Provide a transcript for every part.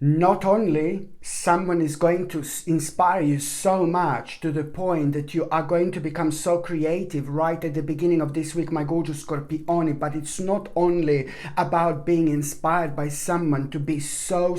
not only someone is going to inspire you so much to the point that you are going to become so creative right at the beginning of this week, my gorgeous Scorpioni, but it's not only about being inspired by someone to be so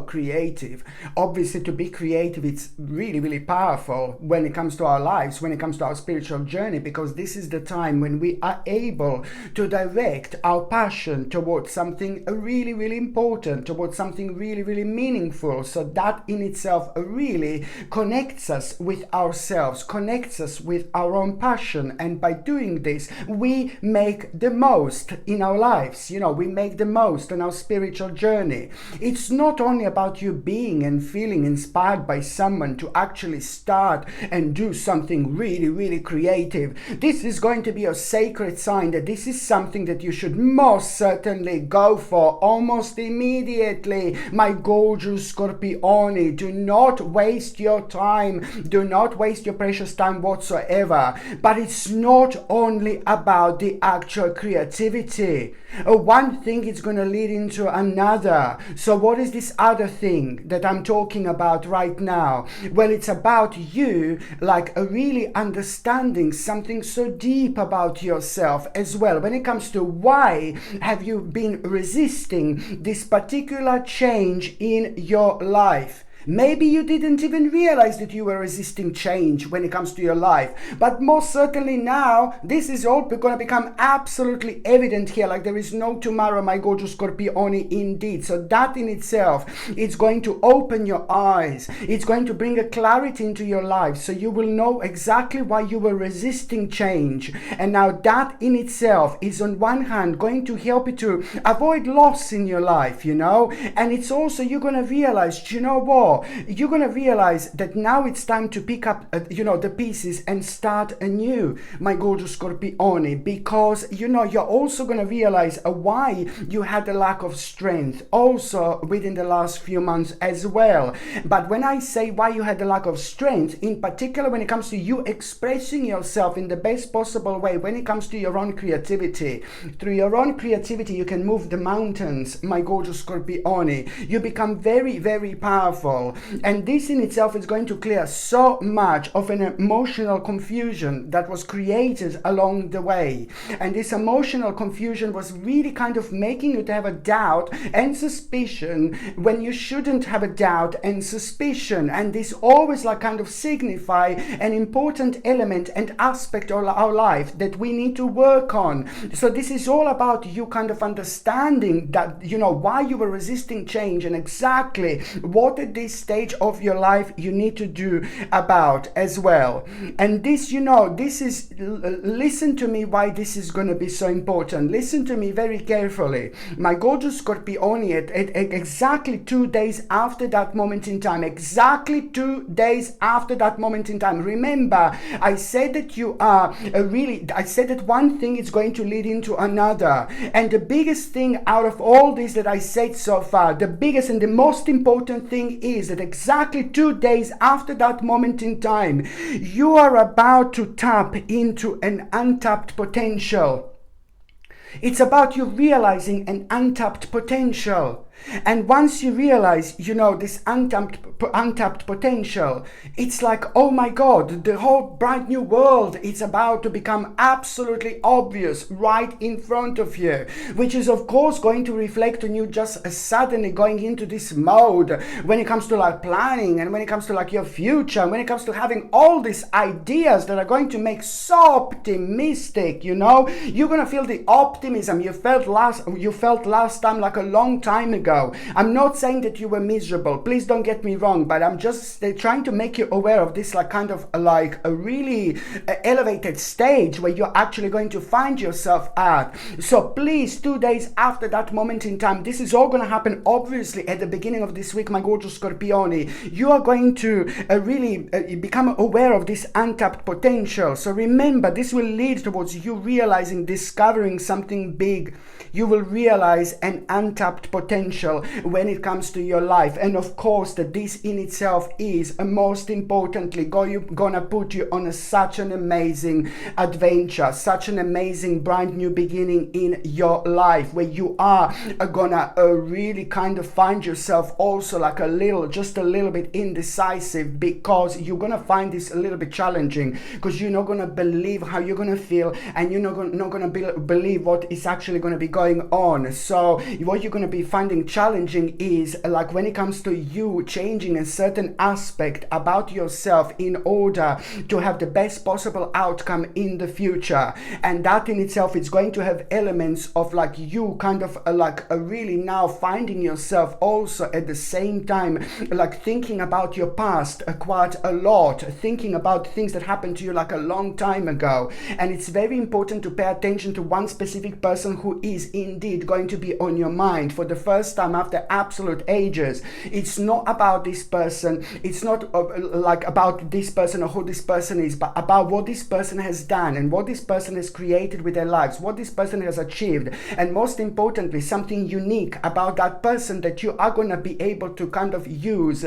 creative. Obviously, to be creative, it's really powerful when it comes to our lives, when it comes to our spiritual journey, because this is the time when we are able to direct our passion towards something really important, towards something really meaningful. So that in itself really connects us with ourselves, connects us with our own passion, and by doing this we make the most in our lives. We make the most on our spiritual journey. It's not only about you being and feeling inspired by someone to actually start and do something really creative. This is going to be a sacred sign that this is something that you should most certainly go for almost immediately, my gorgeous Scorpioni. Do not waste your time. Do not waste your precious time whatsoever. But it's not only about the actual creativity. One thing is going to lead into another. So what is this other thing that I'm talking about right now? Well, it's about you really understanding something so deep about yourself as well. When it comes to why have you been resisting this particular change in your life? Maybe you didn't even realize that you were resisting change when it comes to your life. But most certainly now, this is all going to become absolutely evident here, like there is no tomorrow, my gorgeous Scorpioni, indeed. So that in itself, it's going to open your eyes. It's going to bring a clarity into your life. So you will know exactly why you were resisting change. And now that in itself is on one hand going to help you to avoid loss in your life, And it's also, you're going to realize, you know what? You're going to realize that now it's time to pick up, the pieces and start anew, my gorgeous Scorpioni, because, you're also going to realize why you had a lack of strength also within the last few months as well. But when I say why you had a lack of strength, in particular when it comes to you expressing yourself in the best possible way, when it comes to your own creativity, through your own creativity, you can move the mountains, my gorgeous Scorpioni. You become very powerful. And this in itself is going to clear so much of an emotional confusion that was created along the way. And this emotional confusion was really kind of making you to have a doubt and suspicion when you shouldn't have a doubt and suspicion. And this always kind of signify an important element and aspect of our life that we need to work on. So this is all about you kind of understanding that, why you were resisting change and exactly what at this stage of your life you need to do about as well. And this, this is, listen to me why this is going to be so important. Listen to me very carefully. My gorgeous Scorpioni, at exactly 2 days after that moment in time, exactly 2 days after that moment in time, remember, I said that you are I said that one thing is going to lead into another. And the biggest thing out of all this that I said so far, the biggest and the most important thing is that exactly 2 days after that moment in time, you are about to tap into an untapped potential. It's about you realizing an untapped potential. And once you realize, this untapped potential, it's like, oh my God, the whole bright new world is about to become absolutely obvious right in front of you, which is of course going to reflect on you just suddenly going into this mode when it comes to planning, and when it comes to your future, when it comes to having all these ideas that are going to make so optimistic, you're going to feel the optimism you felt last time, like a long time ago. I'm not saying that you were miserable, please don't get me wrong, but I'm just trying to make you aware of this a really elevated stage where you're actually going to find yourself at. So please, 2 days after that moment in time, this is all going to happen obviously at the beginning of this week, my gorgeous Scorpioni. You are going to really become aware of this untapped potential. So remember, this will lead towards you realizing, discovering something big. You will realize an untapped potential potential when it comes to your life. And of course, that this in itself is most importantly gonna put you on such an amazing adventure, such an amazing brand new beginning in your life, where you are gonna really kind of find yourself also like just a little bit indecisive, because you're gonna find this a little bit challenging, because you're not gonna believe how you're gonna feel, and you're not gonna believe what is actually gonna be going on. So what you're gonna be finding challenging is like when it comes to you changing a certain aspect about yourself in order to have the best possible outcome in the future. And that in itself is going to have elements of like you kind of really now finding yourself also at the same time like thinking about your past quite a lot, thinking about things that happened to you like a long time ago. And it's very important to pay attention to one specific person who is indeed going to be on your mind for the first time after absolute ages. It's not about this person, it's not like about this person or who this person is, but about what this person has done and what this person has created with their lives, what this person has achieved, and most importantly something unique about that person that you are going to be able to kind of use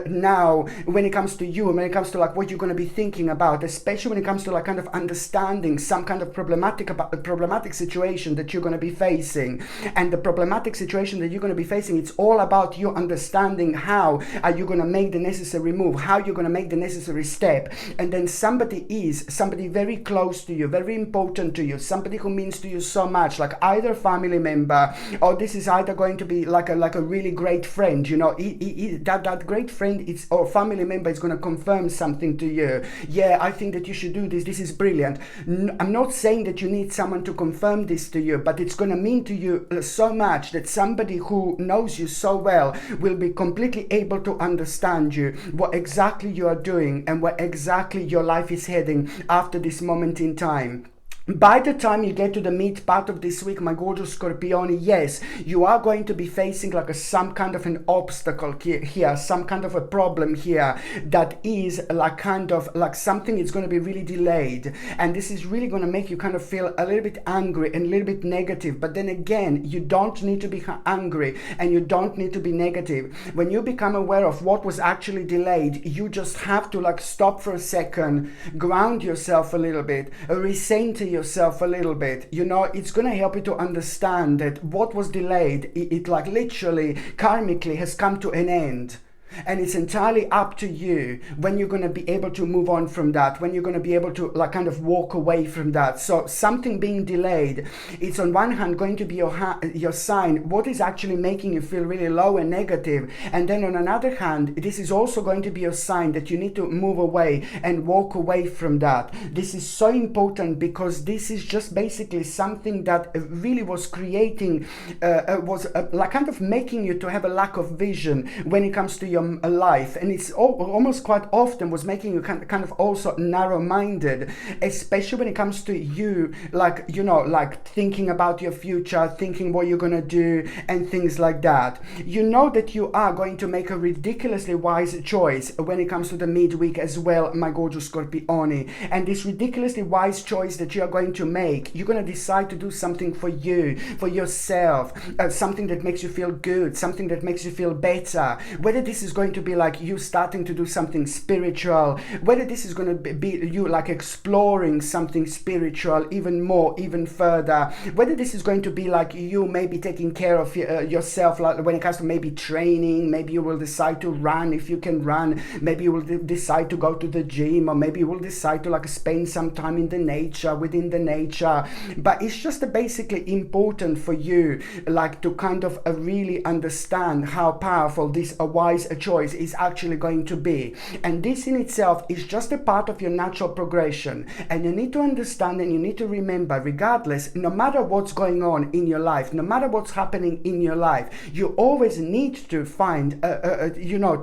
now when it comes to you, when it comes to like what you're going to be thinking about, especially when it comes to like kind of understanding some kind of problematic situation that you're going to be facing. And the problematic situation that you're going to be facing, it's all about you understanding how are you going to make the necessary move, how you're going to make the necessary step. And then somebody very close to you, very important to you, somebody who means to you so much, like either family member, or this is either going to be like a really great friend, you know, that great friend or family member is going to confirm something to you. Yeah, I think that you should do this, this is brilliant. I'm not saying that you need someone to confirm this to you, but it's going to mean to you so much that somebody who knows you so well will be completely able to understand you, what exactly you are doing and where exactly your life is heading after this moment in time. By the time you get to the mid part of this week, my gorgeous Scorpione, yes, you are going to be facing like some kind of an obstacle here, some kind of a problem here that is like kind of like something is going to be really delayed. And this is really going to make you kind of feel a little bit angry and a little bit negative. But then again, you don't need to be angry and you don't need to be negative. When you become aware of what was actually delayed, you just have to like stop for a second, ground yourself a little bit, recenter yourself a little bit. You know, it's going to help you to understand that what was delayed, it like literally karmically has come to an end. And it's entirely up to you when you're going to be able to move on from that, when you're going to be able to like kind of walk away from that. So something being delayed, it's on one hand going to be your sign, what is actually making you feel really low and negative. And then on another hand, this is also going to be your sign that you need to move away and walk away from that. This is so important because this is just basically something that really was creating, like kind of making you to have a lack of vision when it comes to your life. And it's almost quite often was making you kind of also narrow-minded, especially when it comes to you, like, you know, like thinking about your future, thinking what you're gonna do and things like that. You know that you are going to make a ridiculously wise choice when it comes to the midweek as well, my gorgeous Scorpione. And this ridiculously wise choice that you are going to make, you're going to decide to do something for you, for yourself, something that makes you feel good, something that makes you feel better. Whether this is going to be like you starting to do something spiritual, whether this is going to be you like exploring something spiritual even more, even further, whether this is going to be like you maybe taking care of yourself, like when it comes to maybe training, maybe you will decide to run if you can run, maybe you will decide to go to the gym, or maybe you will decide to like spend some time in the nature, within the nature. But it's just basically important for you like to kind of really understand how powerful this wise choice is actually going to be. And this in itself is just a part of your natural progression. And you need to understand and you need to remember, regardless, no matter what's going on in your life, no matter what's happening in your life, you always need to find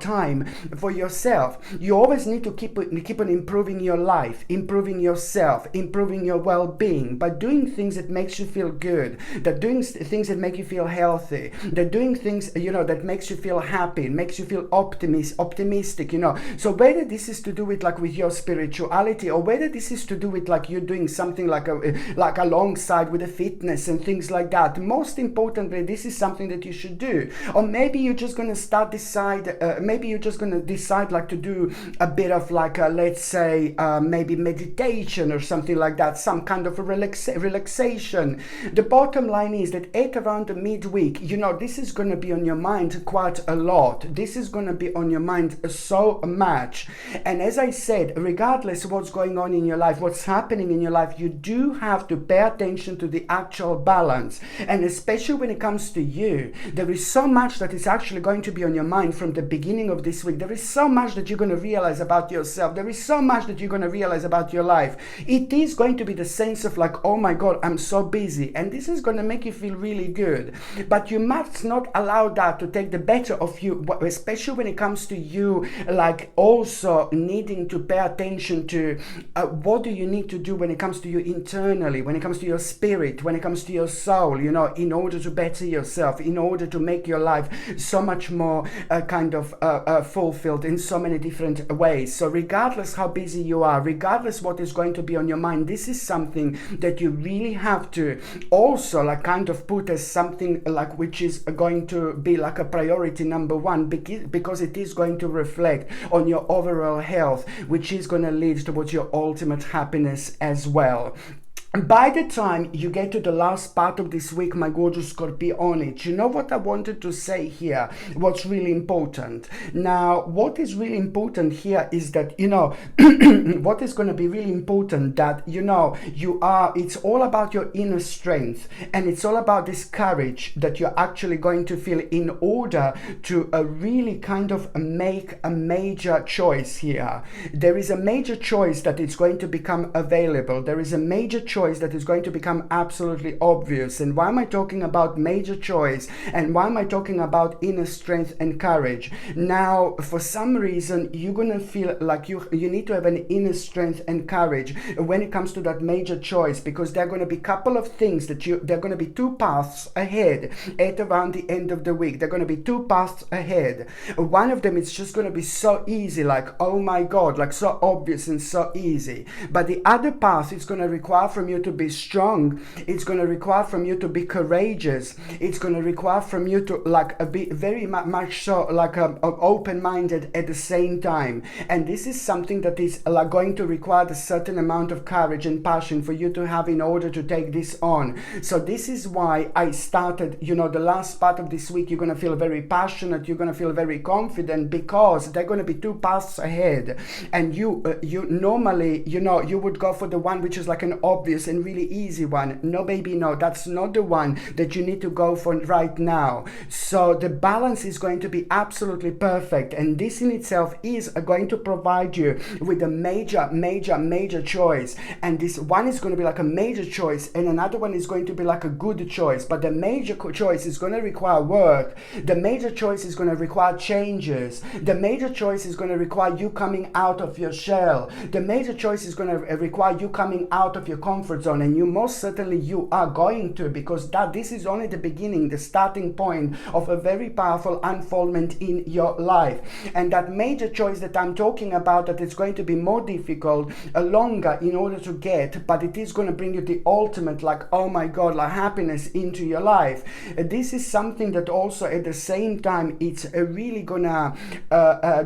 time for yourself. You always need to keep on improving your life, improving yourself, improving your well-being by doing things that makes you feel good, that doing things that make you feel healthy, that doing things that makes you feel happy, makes you feel feel optimistic, you know. So whether this is to do with like with your spirituality, or whether this is to do with like you're doing something like alongside with the fitness and things like that, most importantly, this is something that you should do. Or maybe you're just going to decide like to do a bit of like let's say maybe meditation or something like that, some kind of a relaxation. The bottom line is that at around the midweek, you know, this is going to be on your mind quite a lot. This is going to be on your mind so much. And as I said, regardless of what's going on in your life, what's happening in your life, you do have to pay attention to the actual balance. And especially when it comes to you, there is so much that is actually going to be on your mind from the beginning of this week. There is so much that you're going to realize about yourself. There is so much that you're going to realize about your life. It is going to be the sense of like, oh my God, I'm so busy. And this is going to make you feel really good. But you must not allow that to take the better of you, especially when it comes to you, like also needing to pay attention to what do you need to do when it comes to you internally, when it comes to your spirit, when it comes to your soul, you know, in order to better yourself, in order to make your life so much more fulfilled in so many different ways. So regardless how busy you are, regardless what is going to be on your mind, this is something that you really have to also like kind of put as something like which is going to be like a priority number one, because it is going to reflect on your overall health, which is going to lead towards your ultimate happiness as well. By the time you get to the last part of this week, my gorgeous Scorpionic, you know what I wanted to say here, what's really important. Now, what is really important here is that, you know, what is going to be really important that, you know, it's all about your inner strength, and it's all about this courage that you're actually going to feel in order to really kind of make a major choice here. There is a major choice that is going to become available. There is a major choice that is going to become absolutely obvious. And why am I talking about major choice, and why am I talking about inner strength and courage? Now, for some reason, you're gonna feel like you need to have an inner strength and courage when it comes to that major choice, because there are going to be a couple of things that there are going to be two paths ahead at around the end of the week. There are going to be two paths ahead. One of them is just going to be so easy, like, oh my God, like so obvious and so easy. But the other path is going to require from you to be strong. It's going to require from you to be courageous. It's going to require from you to like be very much so like open-minded at the same time. And this is something that is like going to require a certain amount of courage and passion for you to have in order to take this on. So this is why I started, you know, the last part of this week, you're going to feel very passionate, you're going to feel very confident, because there are going to be two paths ahead. And you normally, you know, you would go for the one which is like an obvious and really easy one. No, baby, no, that's not the one that you need to go for right now. So the balance is going to be absolutely perfect, and this in itself is going to provide you with a major choice. And this one is going to be like a major choice, and another one is going to be like a good choice. But the major choice is going to require work. The major choice is going to require changes. The major choice is going to require you coming out of your shell. The major choice is going to require you coming out of your comfort zone, and you most certainly you are going to, because this is only the beginning, the starting point of a very powerful unfoldment in your life. And that major choice that I'm talking about, that it's going to be more difficult, longer in order to get, but it is going to bring you the ultimate, like, oh my God, like happiness into your life. This is something that also at the same time, it's really gonna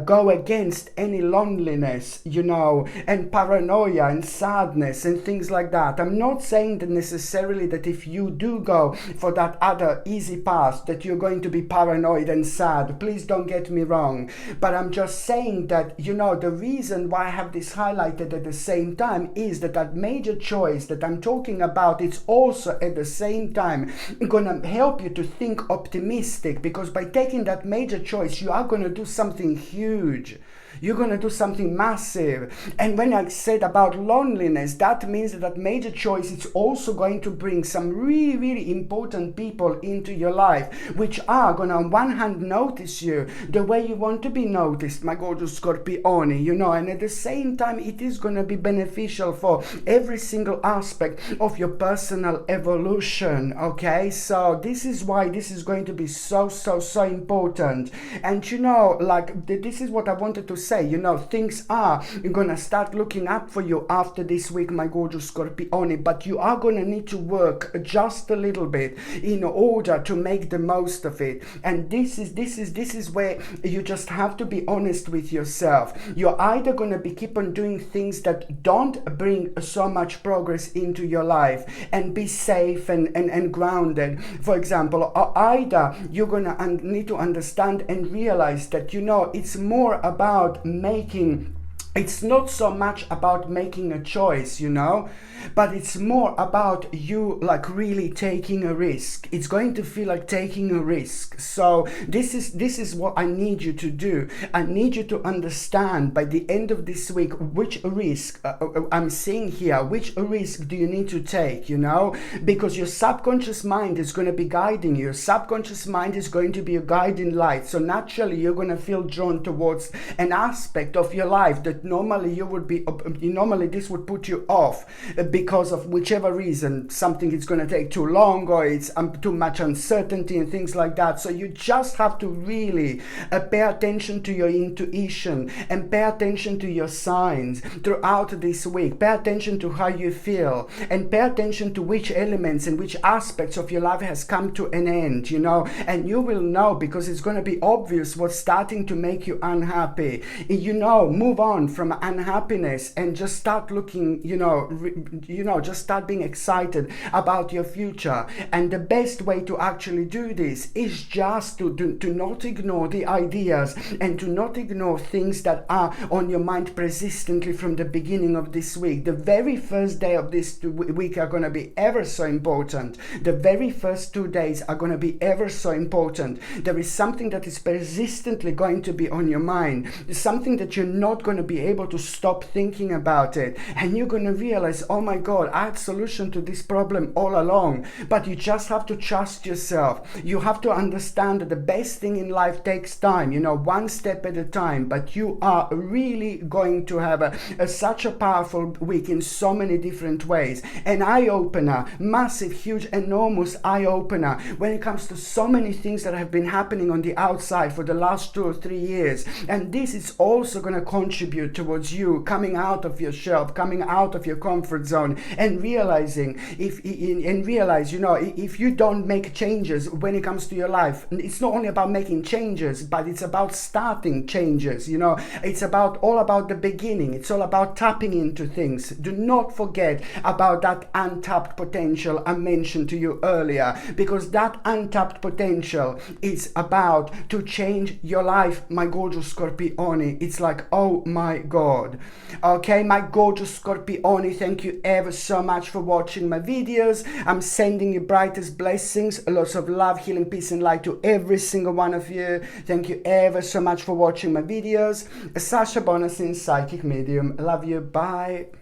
go against any loneliness, you know, and paranoia and sadness and things like that. I'm not saying that necessarily that if you do go for that other easy path that you're going to be paranoid and sad. Please don't get me wrong. But I'm just saying that, you know, the reason why I have this highlighted at the same time is that that major choice that I'm talking about, it's also at the same time gonna help you to think optimistic, because by taking that major choice, you are gonna do something huge. You're going to do something massive. And when I said about loneliness, that means that major choice is also going to bring some really, really important people into your life, which are going to on one hand notice you the way you want to be noticed, my gorgeous Scorpione, you know, and at the same time it is going to be beneficial for every single aspect of your personal evolution. Okay, so this is why this is going to be so important. And you know, like this is what I wanted to say, you know, things are gonna start looking up for you after this week, my gorgeous Scorpione, but you are gonna need to work just a little bit in order to make the most of it. And this is where you just have to be honest with yourself. You're either gonna be keep on doing things that don't bring so much progress into your life and be safe and grounded, for example, or either you're gonna need to understand and realize that, you know, it's more about it's not so much about making a choice, you know, but it's more about you like really taking a risk. It's going to feel like taking a risk. So this is what I need you to do. I need you to understand by the end of this week which risk I'm seeing here, which risk do you need to take, you know, because your subconscious mind is going to be guiding you. Your subconscious mind is going to be a guiding light. So naturally you're going to feel drawn towards an aspect of your life that normally this would put you off because of whichever reason. Something is going to take too long, or it's too much uncertainty and things like that. So you just have to really pay attention to your intuition and pay attention to your signs throughout this week. Pay attention to how you feel and pay attention to which elements and which aspects of your life has come to an end, you know, and you will know, because it's going to be obvious what's starting to make you unhappy. You know, move on from unhappiness and just start looking, just start being excited about your future. And the best way to actually do this is just to not ignore the ideas and to not ignore things that are on your mind persistently from the beginning of this week. The very first day of this week are going to be ever so important. The very first 2 days are going to be ever so important. There is something that is persistently going to be on your mind, something that you're not going to be able to stop thinking about it, and you're going to realize, oh my God, I had a solution to this problem all along. But you just have to trust yourself. You have to understand that the best thing in life takes time, you know, one step at a time. But you are really going to have such a powerful week in so many different ways. An eye-opener, massive, huge, enormous eye-opener when it comes to so many things that have been happening on the outside for the last 2 or 3 years. And this is also going to contribute towards you coming out of your shelf, coming out of your comfort zone, and realizing if you don't make changes when it comes to your life, it's not only about making changes, but it's about starting changes. You know, it's all about the beginning. It's all about tapping into things. Do not forget about that untapped potential I mentioned to you earlier, because that untapped potential is about to change your life, my gorgeous Scorpione. It's like, oh my God. Okay, my gorgeous Scorpione, thank you ever so much for watching my videos. I'm sending you brightest blessings, lots of love, healing, peace and light to every single one of you. Thank you ever so much for watching my videos. Sasha Bonasin, psychic medium. Love you. Bye.